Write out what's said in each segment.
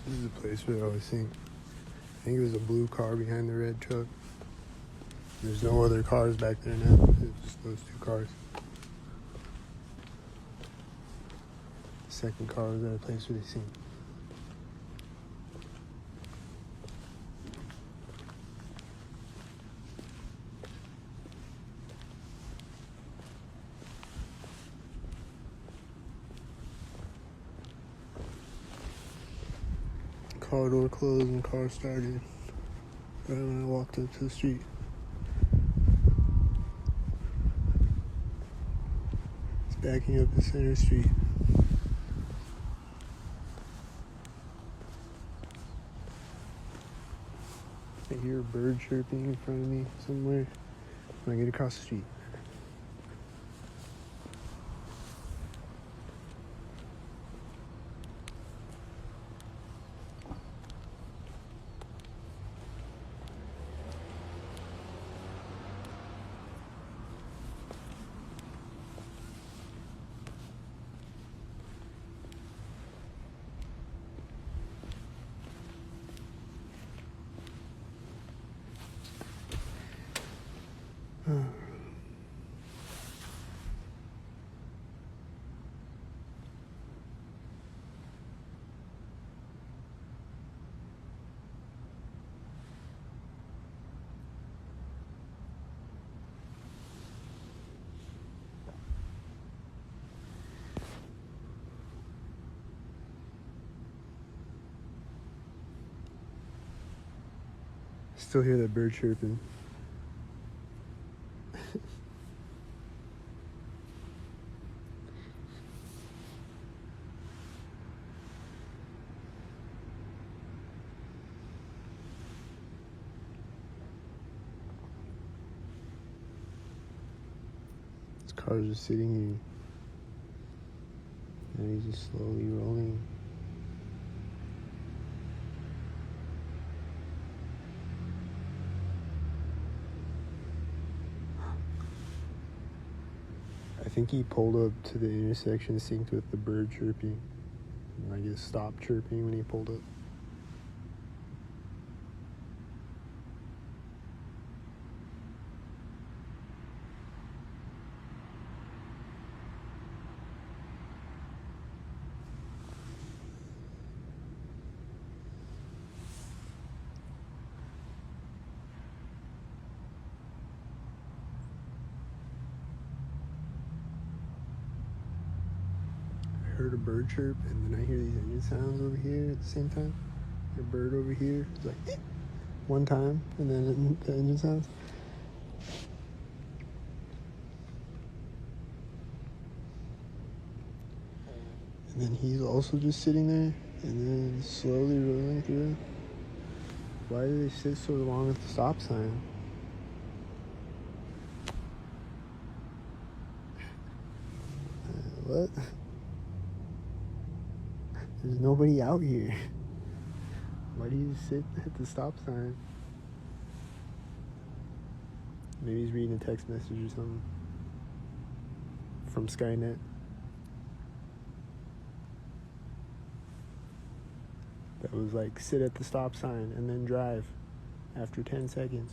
This is a place where I always think. I think it was a blue car behind the red truck. There's no other cars back there now. It's just those two cars. The second car was at a place where they sing. Car door closed and car started right when I walked up to the street. It's backing up the center street. I hear a bird chirping in front of me somewhere when I get across the street. Still hear that bird chirping. This car's just sitting here. And he's just slowly rolling. I think he pulled up to the intersection synced with the bird chirping. And I guess stopped chirping when he pulled up. I heard a bird chirp, and then I hear these engine sounds over here at the same time. A bird over here, it's like one time, and then the engine sounds. And then he's also just sitting there, and then slowly rolling through. Why do they sit so long at the stop sign? What? There's nobody out here. Why do you sit at the stop sign? Maybe he's reading a text message or something from Skynet. That was like, sit at the stop sign and then drive after 10 seconds.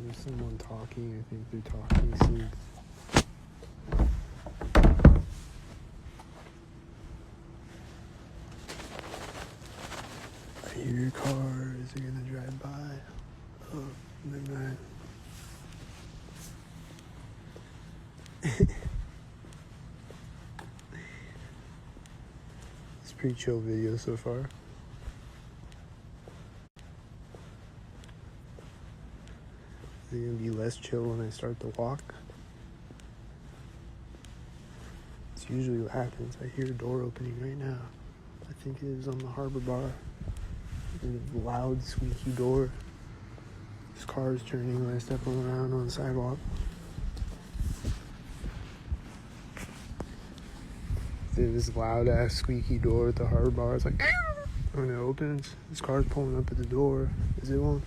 There's someone talking. I think they're talking sync. I hear cars are gonna drive by. Oh, never mind. It's a pretty chill video so far. Is it gonna be less chill when I start to walk? It's usually what happens. I hear a door opening right now. I think it is on the harbor bar. A loud, squeaky door. This car is turning when I step around on the sidewalk. This loud ass squeaky door at the harbor bar. It's like when it opens, this car's pulling up at the door. Is it one?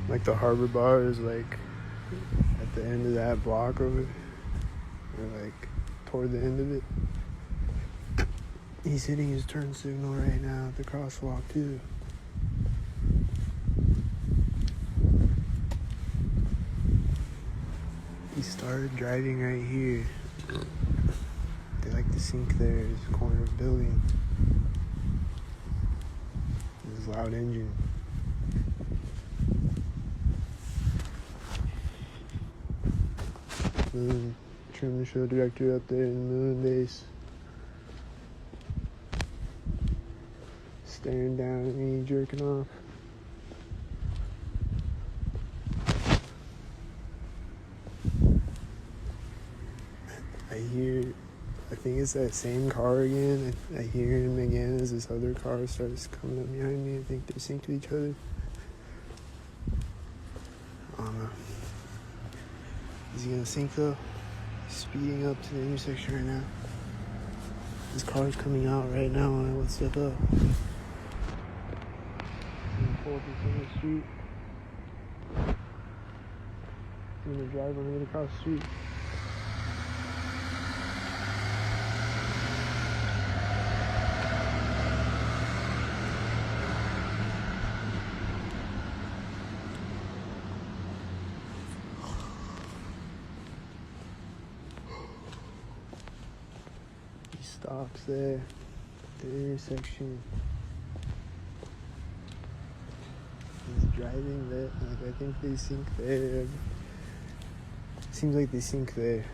Like the harbor bar is like at the end of that block over, or like toward the end of it. He's hitting his turn signal right now at the crosswalk too. He started driving right here. They like to sink there. It's a corner of the building. This loud engine. Moon, trim the show director up there in the moon base. Staring down at me, jerking off. I think it's that same car again. I hear him again as this other car starts coming up behind me. I think they're synced to each other. I don't know. Is he gonna sync though? He's speeding up to the intersection right now. This car's coming out right now when I would step up. I'm gonna pull up in front of the street. I'm gonna drive on it across the street. Stops there at the intersection. He's driving there. Like, I think they sync there. Seems like they sync there.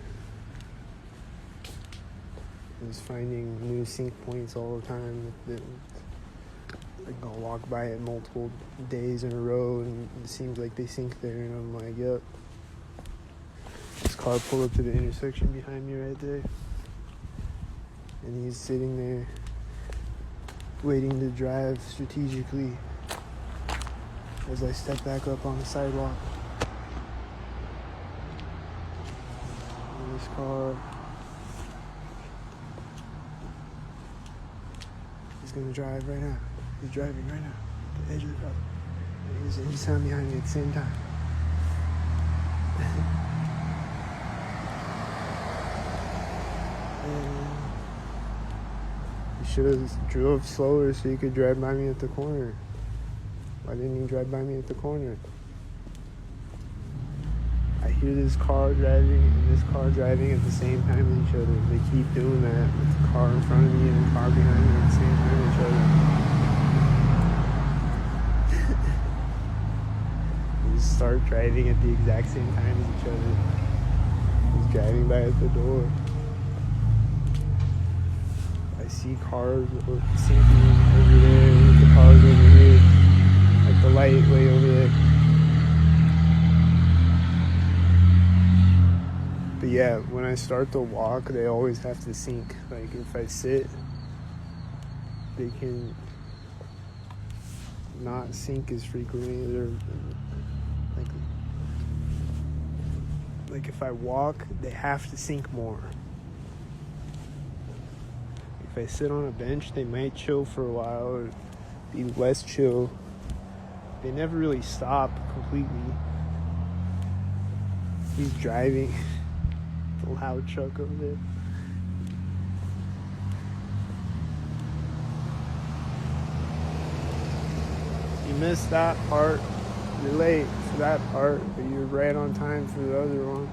He's finding new sync points all the time. Like, I'll walk by it multiple days in a row, and it seems like they sync there. And I'm like, yep. This car pulled up to the intersection behind me right there. And he's sitting there waiting to drive strategically as I step back up on the sidewalk. And this car is gonna drive right now. He's driving right now, the edge of the road. And he's sound behind me at the same time. And he should have drove slower so he could drive by me at the corner. Why didn't he drive by me at the corner? I hear this car driving and this car driving at the same time as each other. They keep doing that with the car in front of me and the car behind me at the same time as each other. They just start driving at the exact same time as each other. He's driving by at the door. I see cars sinking over there with the cars over here. Like the light way over there. But yeah, when I start to walk, they always have to sync. Like if I sit, they can not sync as frequently. They're like if I walk, they have to sync more. If I sit on a bench, they might chill for a while or be less chill. They never really stop completely. He's driving. The loud truck over there. You missed that part. You're late for that part, but you're right on time for the other one.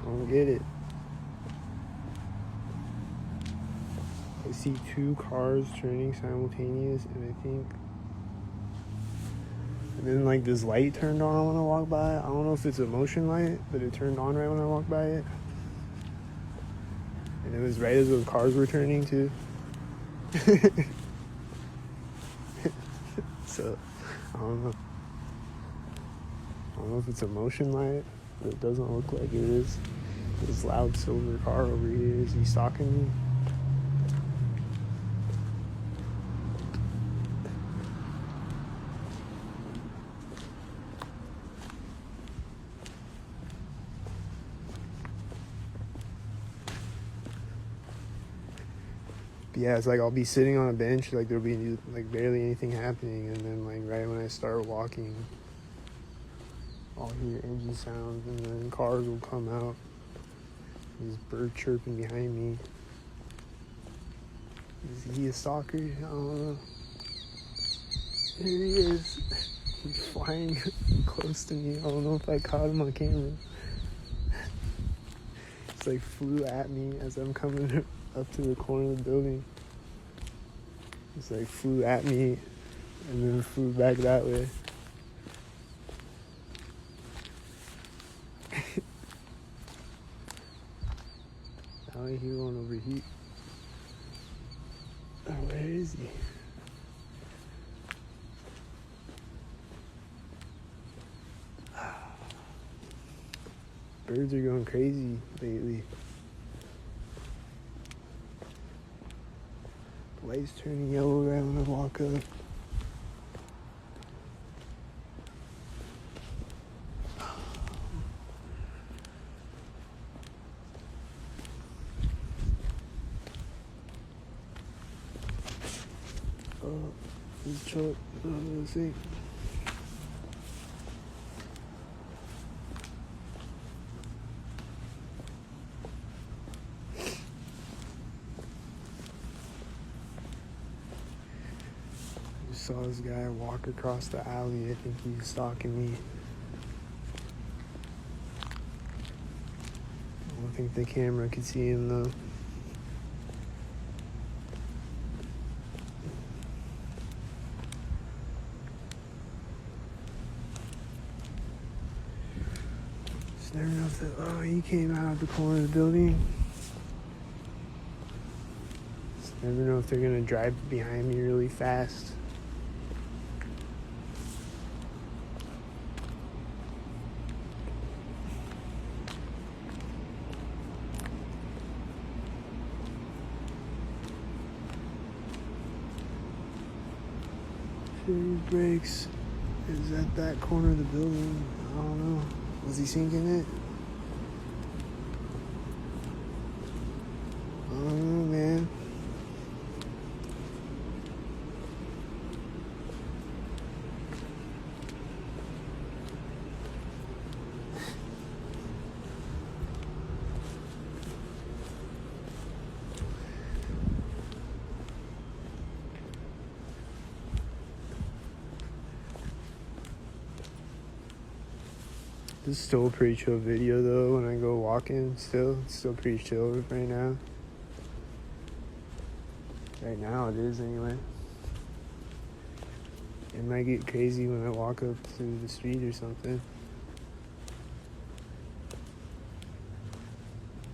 Don't get it. I see two cars turning simultaneous, and I think, and then like this light turned on when I walked by. I don't know if it's a motion light, but it turned on right when I walked by it. And it was right as those cars were turning too. So, I don't know. I don't know if it's a motion light, but it doesn't look like it is. This loud silver car over here, is he stalking me? Yeah, it's like I'll be sitting on a bench, like there'll be like barely anything happening, and then like right when I start walking, I'll hear engine sounds, and then cars will come out. There's bird chirping behind me. Is he a stalker? I don't know. Here he is. He's flying close to me. I don't know if I caught him on camera. It's like flew at me as I'm coming up to the corner of the building. It's like flew at me and then flew back that way. Now I hear one overheat. Oh, where is he? Birds are going crazy lately. The light's turning yellow right when I walk up. Oh, this truck. Let's see. Saw this guy walk across the alley. I think he's stalking me. I don't think the camera could see him though. Just never know if that. Oh, he came out of the corner of the building. Just never know if they're gonna drive behind me really fast. Brakes is at that corner of the building. I don't know. Was he sinking it? I don't know, man. This is still a pretty chill video though. When I go walking, it's still pretty chill right now. Right now it is anyway. It might get crazy when I walk up to the street or something.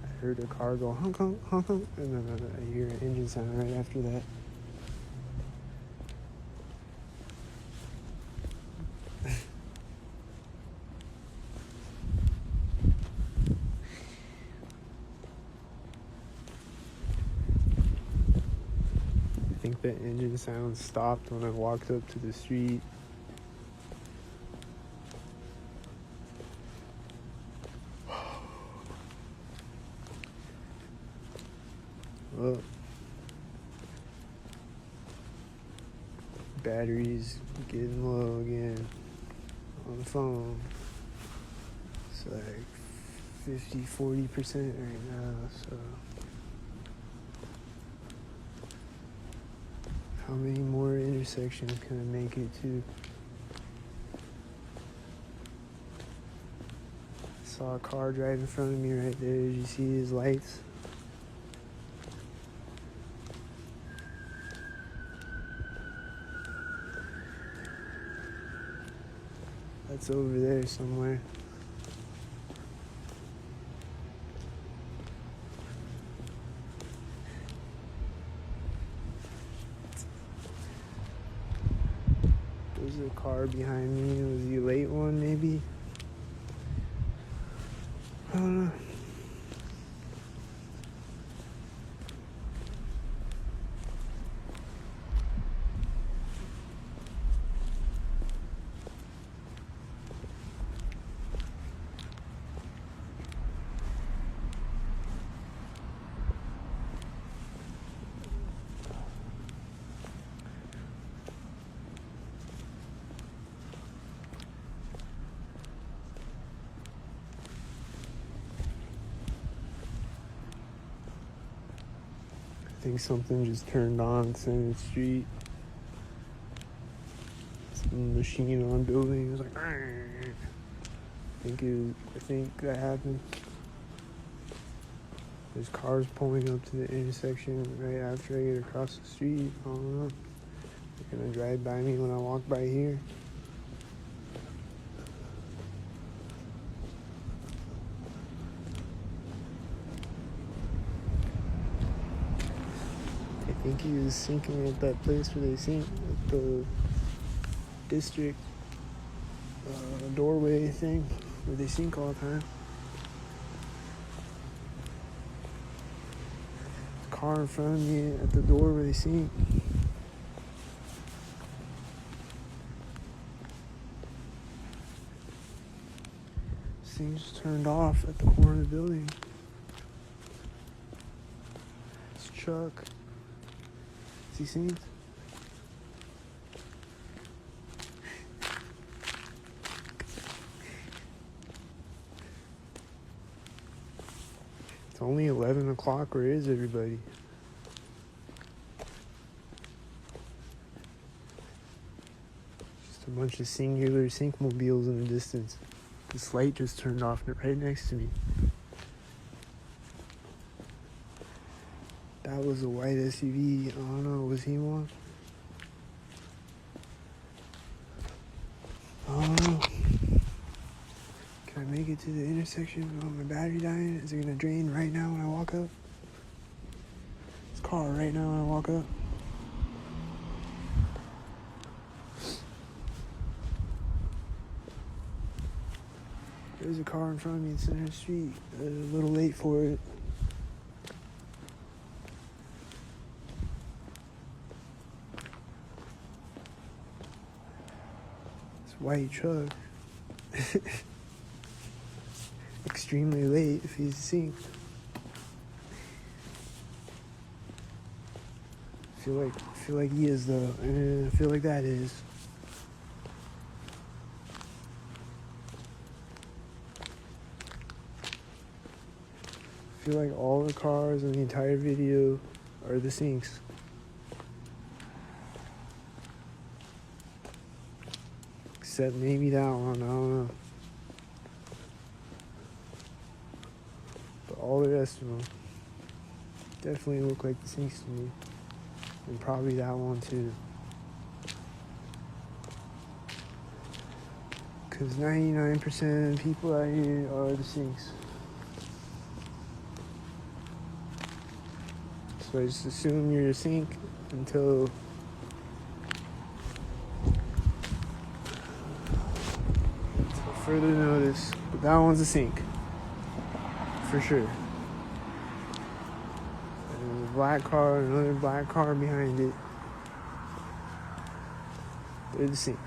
I heard a car go honk honk honk honk, and then I hear an engine sound right after that. I think the engine sound stopped when I walked up to the street. Oh. Battery's getting low again on the phone. It's like 50-40% right now, so how many more intersections can I make it to? I saw a car drive in front of me right there. Did you see his lights? That's over there somewhere. There's a car behind me. Was he a late one, maybe? I don't know. I think something just turned on Senate Street. Some machine on building. It was like, I think that happened. There's cars pulling up to the intersection right after I get across the street. I don't know. They're gonna drive by me when I walk by here. I think he was sinking at that place where they sink, at the district doorway thing, where they sink all the time. Car in front of me at the door where they sink. This thing just turned off at the corner of the building. It's Chuck. Is he synced? It's only 11 o'clock. Where is everybody? Just a bunch of singular syncmobiles in the distance. This light just turned off right next to me. That was a white SUV. I don't know. Was he one? I don't know. Can I make it to the intersection? Oh, my battery dying. Is it gonna drain right now when I walk up? This car right now when I walk up. There's a car in front of me in Center Street. A little late for it. White truck. Extremely late if he's synced. I feel like he is though. I feel like that is. I feel like all the cars in the entire video are the syncs. Except maybe that one, I don't know. But all the rest of them definitely look like the syncs to me. And probably that one too. Because 99% of the people out here are the syncs. So I just assume you're a sync until further notice. But that one's a sync. For sure. And there's a black car, another black car behind it. They're the syncs.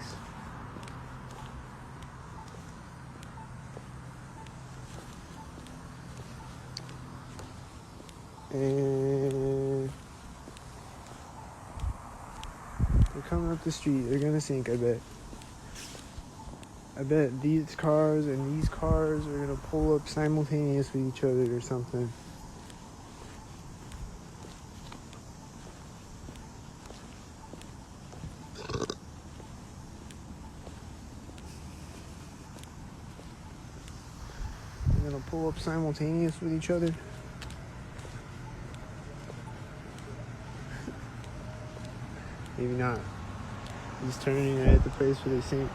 And they're coming up the street. They're gonna sync, I bet. I bet these cars and these cars are gonna pull up simultaneous with each other or something. They're gonna pull up simultaneous with each other. Maybe not. He's turning right at the place where they sync.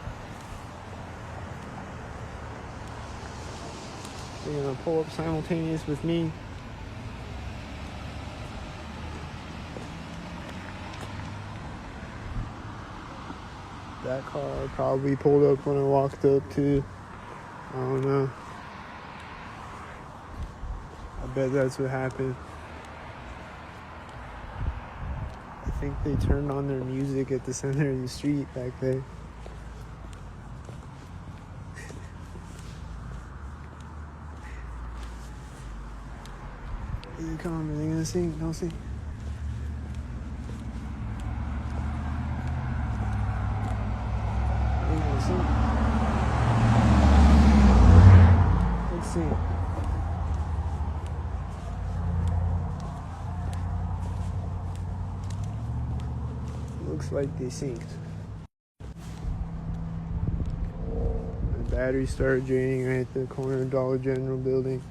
They're gonna pull up simultaneous with me. That car probably pulled up when I walked up too. I don't know. I bet that's what happened. I think they turned on their music at the center of the street back there. Here they come. Are they gonna sing? Don't sing. Are they gonna sing? Let's see. Looks like they synced. The battery started draining right at the corner of Dollar General building.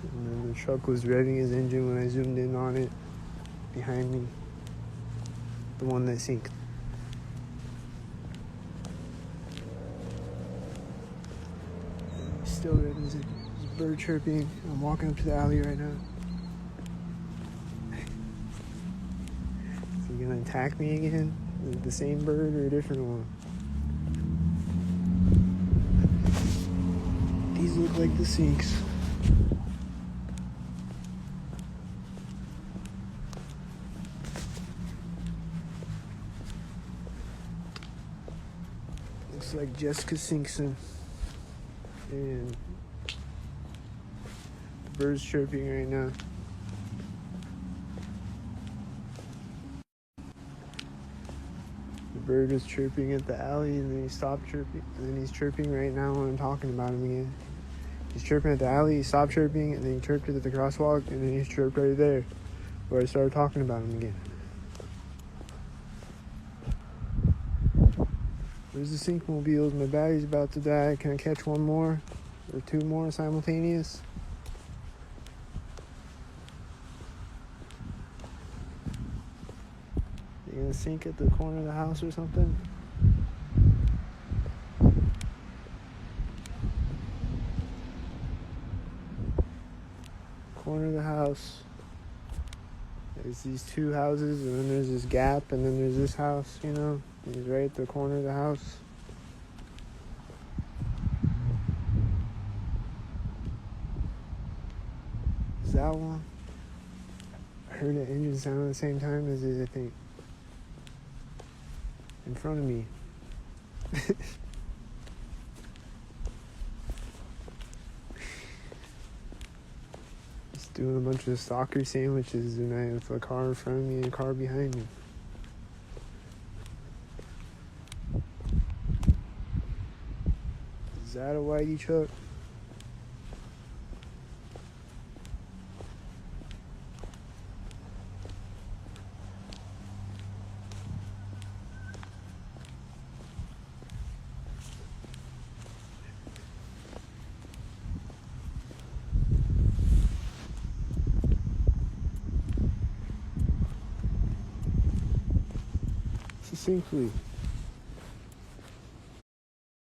And then the truck was revving his engine when I zoomed in on it behind me. The one that synced. Still red. There's a bird chirping. I'm walking up to the alley right now. Is he gonna attack me again? Is it the same bird or a different one? These look like the syncs. Looks like Jessica Simpson. And the bird's chirping right now. The bird was chirping at the alley and then he stopped chirping. And then he's chirping right now when I'm talking about him again. He's chirping at the alley, he stopped chirping, and then he chirped at the crosswalk, and then he chirped right there where I started talking about him again. Where's the syncmobilez? My battery's about to die. Can I catch one more? Or two more simultaneous? You gonna sync at the corner of the house or something? Corner of the house. There's these two houses, and then there's this gap, and then there's this house, you know? He's right at the corner of the house. Is that one? I heard the engine sound at the same time as it, I think. In front of me. Just doing a bunch of soccer sandwiches, and I have a car in front of me and a car behind me. Is that a whitey truck? Succinctly.